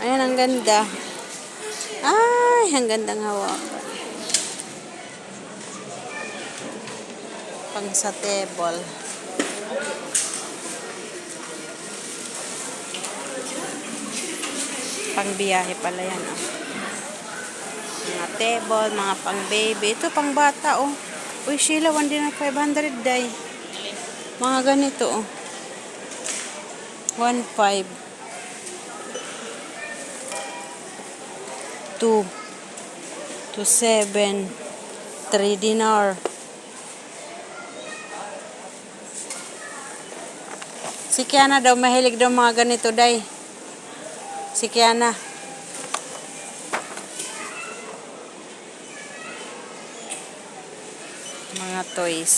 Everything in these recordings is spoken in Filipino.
Ayan, ang ganda. Ay, ang gandang hawakan. Pang sa table. Pang biyahe pala yan, oh. Mga table, mga pang baby. Ito, pang bata, oh. Uy, Sheila, 1 din na 500 day. Mga ganito, oh. 1.5. 2 to 7. 3 dinar. Si Kiana daw, mahilig daw mga ganito, day. Si Kiana. Mga toys.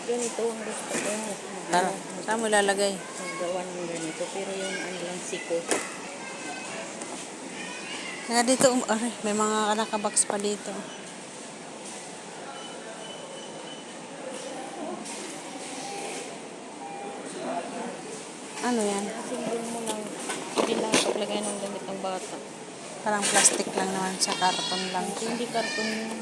Ganito ang gusto ko. Saan mo lalagay? Gawa ng ganito. Pero yung ano lang siko. Nga dito, aray, may mga nakabox pa dito. Ano yan? Simbol mo lang. Hindi lang paglagay ng gamit ng bata. Parang plastic lang naman sa karton lang. Hindi karton yun.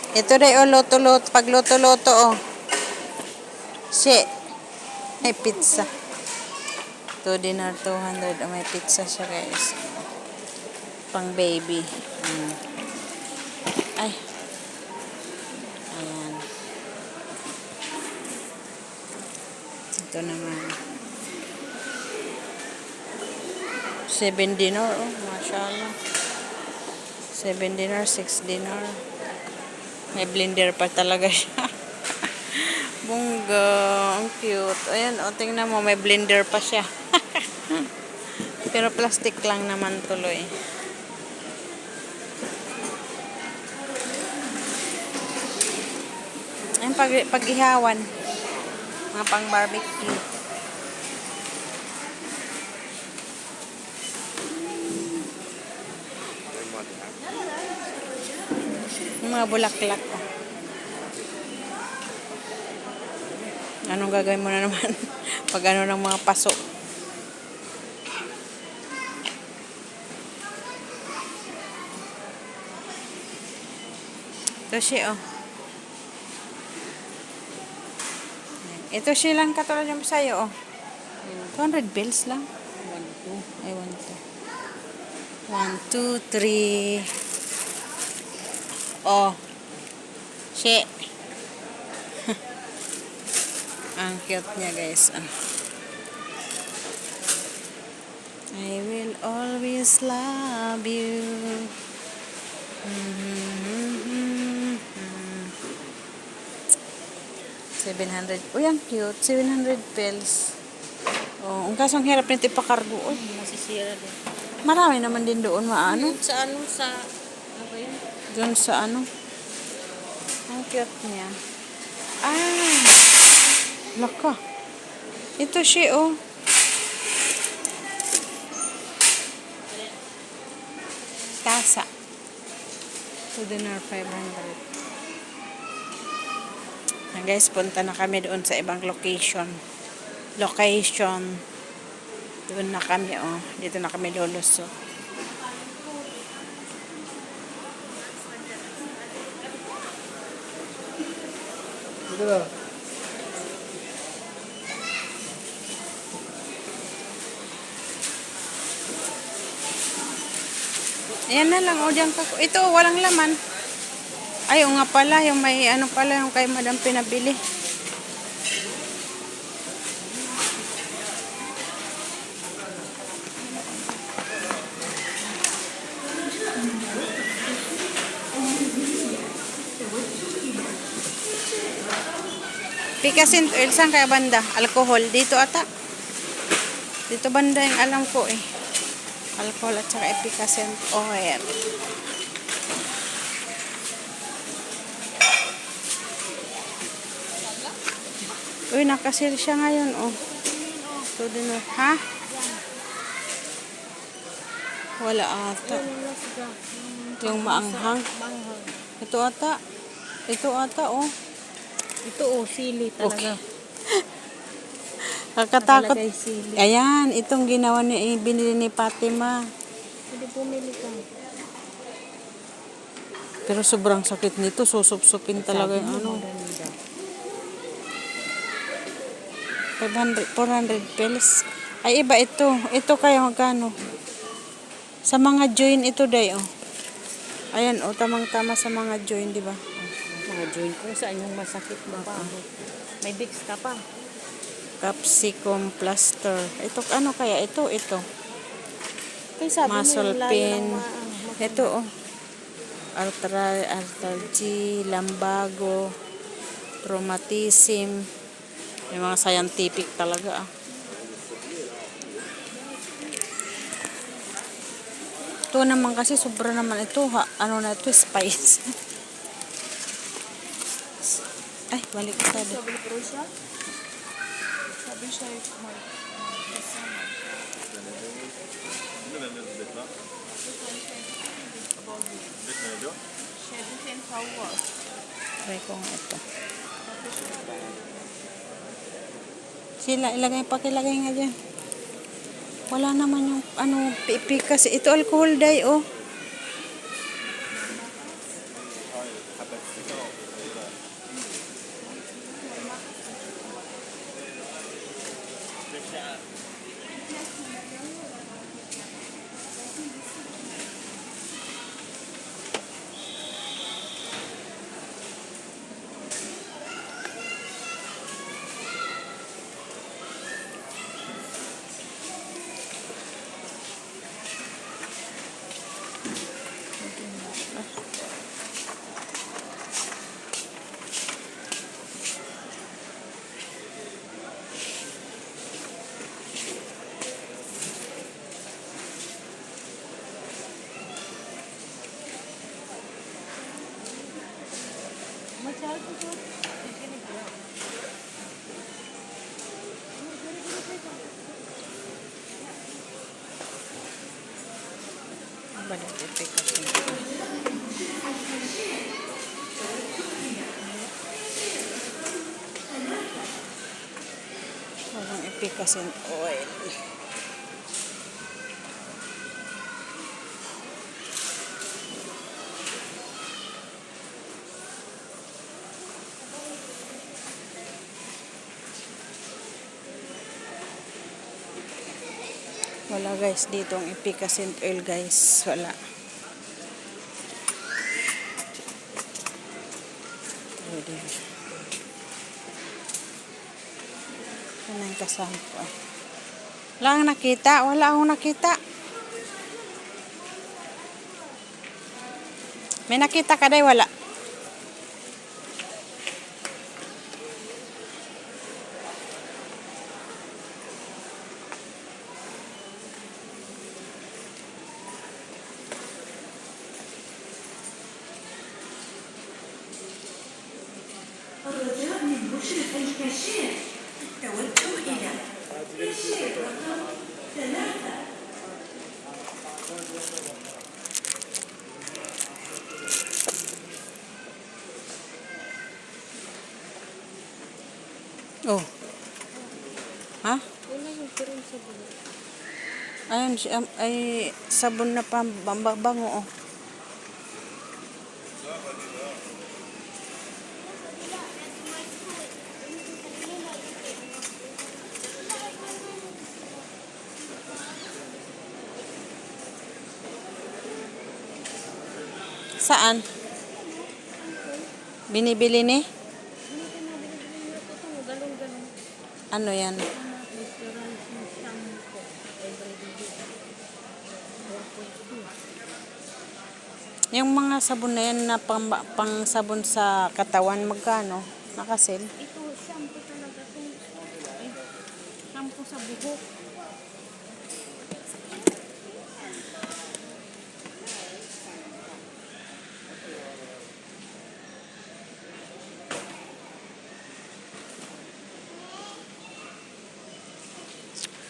Ito day, oh, loto-loto. Pag loto-loto, oh. May pizza. 2 dinar, 200. Oh, may pizza siya, guys. Pang baby. Ay. Ayan. Ito naman. 7 dinar, oh. Mashallah. 7 dinar, 6 dinar. May blender pa talaga siya. Bongga. Ang cute. Ayan, o, tingnan mo, may blender pa siya. Pero plastic lang naman tuloy. Ayan, pag-ihawan. Mga pang barbecue. Yung mga bulaklak, oh. Anong gagawin mo na naman? Pag ano ng mga paso. Ito siya, oh. Ito siya lang katulad yung sa'yo, oh. 200 bills lang. 1, 2. Ay, 1, 2. 1, 2, 3. Oh. She. Ang cute niya, guys. I will always love you. 700. Uy, ang cute. 700 pills. Oh, ang kasong hirap nito ipakargo. Oh, Masisira din. marami naman din doon, maano. Sa ano ba yun? Doon sa ano. Ang cute niya. Ah! Laka. Ito siya, oh. Tasa. 2 dinar 500. Na guys, punta na kami doon sa ibang location. Doon na kami, oh. Dito na kami lulusot. Dito na. Ayan na lang, o diyan ka. Ito, walang laman. Ay, o nga pala, yung may ano pala, yung kay Madam pinabili. Picasin oil, saan kaya banda? Alcohol, dito ata. Dito banda yung alam ko, eh. Alcohol at saka efficacent oil. Uy, nakasale siya ngayon, oh. Ito din, oh. Ha? Wala ata. Yung maanghang. Ito ata. Ito ata, oh. Ito sili talaga. Kakatakot. Nakalagay sili. Ayan, itong ginawa ni, binili ni Fatima. Hindi bumili ka. Pero sobrang sakit nito. Susup-supin talaga yung ano. 500, 400 pesos. Ay, iba ito. Ito kaya magkano? Sa mga joint ito, day, oh. Ayan, oh, tamang-tama sa mga joint, di ba? Mga joint kung saan yung masakit mo pa. May Vicks ka pa. Capsicum plaster. Ito, ano kaya? Ito. Kaya sabi mo Muscle yung layo pain. ng Ito, oh. Arthralgia, lumbago, rheumatism. May mga scientific talaga, ah. Ito naman kasi sobra naman ito, ha. Ano na ito, spice. Ay, balik ka din. Try ko nga ito. Sila, pakilagay nga dyan. Wala naman yung, ano, pipi kasi. Ito alcohol dye, oh. Balik ito kasi. Walang efficacent oil. Wala guys, dito ang efficacent oil guys. Wala. Pwede. Ano yung kasama ko? Wala akong nakita. Wala akong nakita. May nakita ka day, wala. الرجاء من مشرف الكاشير التوجه إلى كاشير رقم 3. Oh. Ha? Wala yung pirin sa bulo. Ayun, ay sabon na pambango, oh. Saan? Binibili ni? Ano yan? Yung mga sabon na yan na pang sabon sa katawan, magkano? Nakasil? Ito, shampoo talaga. Shampoo sa buhok.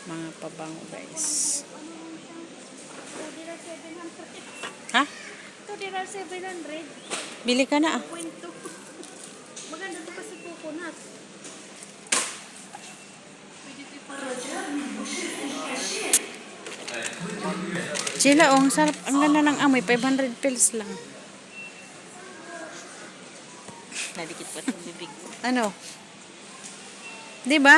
Mga pabango guys. Ito dira 700. Ha? Ito dira 700. Bili ka na ah. Kwento. Maganda to kasi coconut. Sila oh, ang sarap. Ang ganda ng amoy. 500 pills lang. Nadikit pa itong bibig. Ano? Di ba?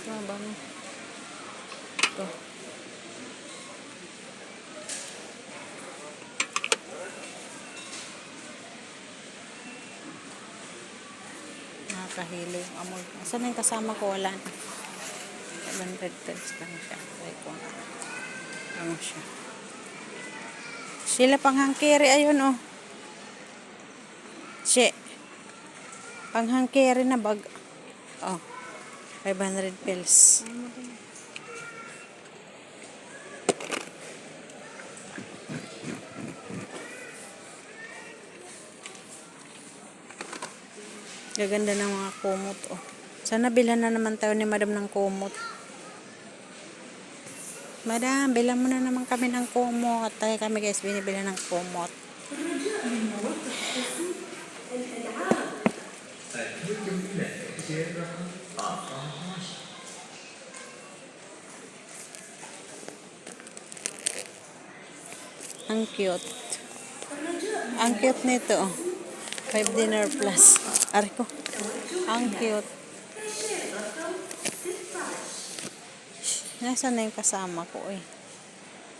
Ito, bang? Ito. Nakakahilo yung amoy. Saan na yung kasama ko? Wala na. 700 pesos lang siya. Try ko nga. Ano siya? Sila panghangkere. Ayun oh. She. Panghangkere na bag. Oh. 500 pills. Gaganda ng mga kumot oh. Sana bilhan na naman tayo ni Madam ng kumot. Madam, bilhan mo na naman kami ng kumot. Tayo kami guys, binibilan ng kumot. Ang cute. Ang cute nito oh. 5 dinner plus. Ari ko. Ang cute. Nasaan na yung kasama ko eh.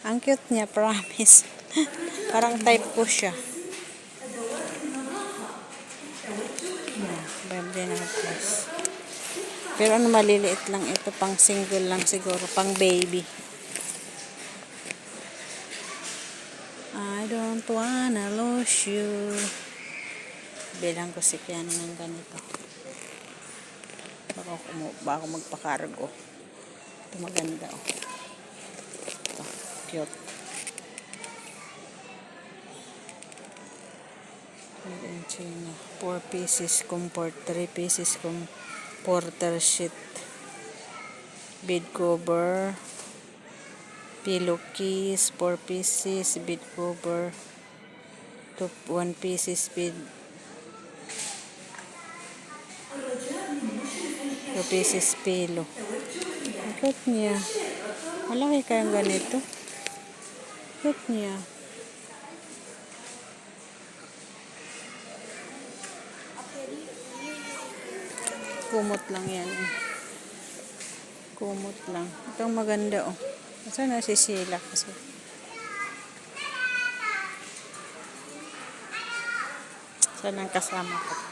Ang cute niya, promise. Parang type ko siya. 5 dinner plus. Pero ano, maliliit lang ito. Pang single lang siguro. Pang baby. I don't wanna lose you. Bilang ko si Kiana ng ganito. Baka magpakargo. Ito maganda oh. Ito, cute. Made in China. 4 pieces comfort, 3 pieces comforter sheet, bed cover, pillowcase, 4 pieces bed cover, 1 pieces bed, 2 pieces pillow. Ang cute niya. Malaki kayang ganito. Cute niya. Kumot lang yan. Kumot lang. Itong maganda oh. Saan na si Sheila kasi? Saan ang kasama ko?